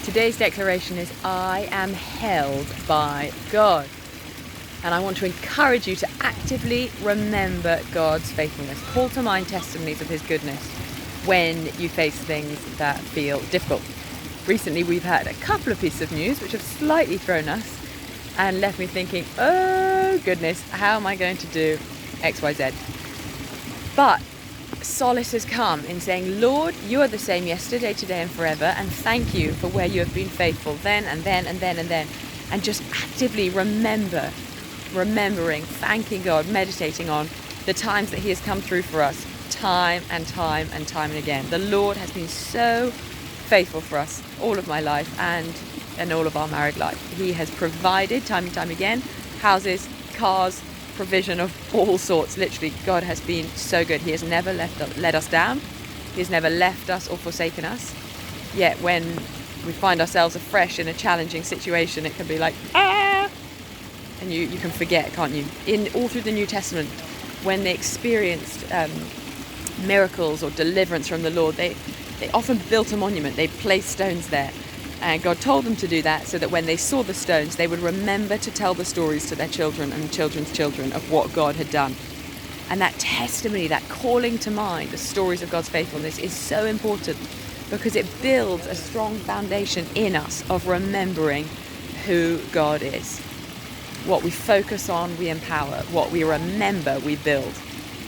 Today's declaration is, I am held by God. And I want to encourage you to actively remember God's faithfulness. Call to mind testimonies of his goodness when you face things that feel difficult. Recently we've had a couple of pieces of news which have slightly thrown us and left me thinking, oh goodness, how am I going to do XYZ? But solace has come in saying, Lord, you are the same yesterday, today and forever, and thank you for where you have been faithful then and then and then and then. And just actively remembering, thanking God, meditating on the times that he has come through for us time and time and time and again. The Lord has been so faithful for us all of my life and all of our married life. He has provided time and time again, houses, cars, provision of all sorts. Literally, God has been so good. He has never let us down. He has never left us or forsaken us. Yet when we find ourselves afresh in a challenging situation, it can be like, and you can forget, can't you? All through the New Testament, when they experienced miracles or deliverance from the Lord, they often built a monument. They placed stones there. And God told them to do that so that when they saw the stones, they would remember to tell the stories to their children and children's children of what God had done. And that testimony, that calling to mind the stories of God's faithfulness is so important because it builds a strong foundation in us of remembering who God is. What we focus on, we empower. What we remember, we build.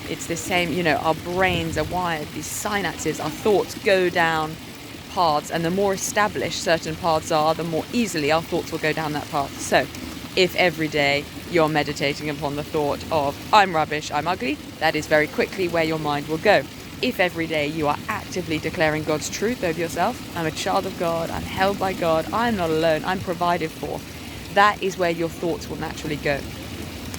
It's the same, our brains are wired, these synapses, our thoughts go down paths, and the more established certain paths are, the more easily our thoughts will go down that path. So if every day you're meditating upon the thought of, I'm rubbish, I'm ugly, that is very quickly where your mind will go. If every day you are actively declaring God's truth over yourself, I'm a child of God, I'm held by God, I'm not alone, I'm provided for, that is where your thoughts will naturally go.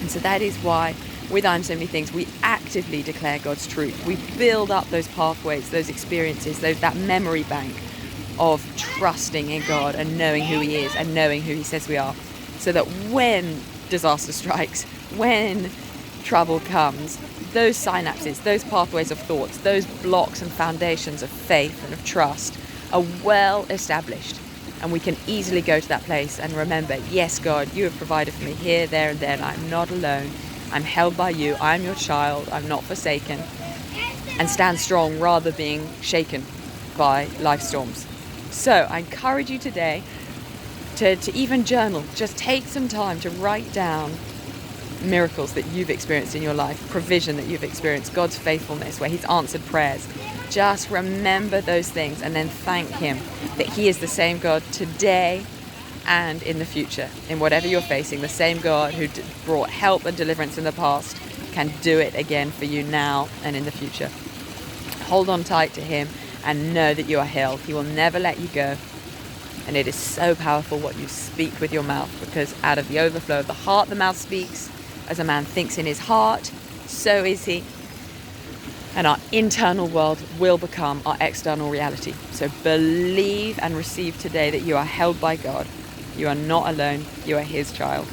And so that is why with I'm So Many Things, we actively declare God's truth. We build up those pathways, those experiences, that memory bank of trusting in God and knowing who he is and knowing who he says we are, so that when disaster strikes, when trouble comes, those synapses, those pathways of thoughts, those blocks and foundations of faith and of trust are well established, and we can easily go to that place and remember, yes, God, you have provided for me here, there and then. I'm not alone. I'm held by you. I'm your child. I'm not forsaken. And stand strong rather than being shaken by life storms. So I encourage you today to even journal. Just take some time to write down miracles that you've experienced in your life, provision that you've experienced, God's faithfulness, where he's answered prayers. Just remember those things and then thank him that he is the same God today and in the future. In whatever you're facing, the same God who brought help and deliverance in the past can do it again for you now and in the future. Hold on tight to him and know that you are held. He will never let you go. And it is so powerful what you speak with your mouth, because out of the overflow of the heart, the mouth speaks. As a man thinks in his heart, so is he. And our internal world will become our external reality. So believe and receive today that you are held by God. You are not alone. You are his child.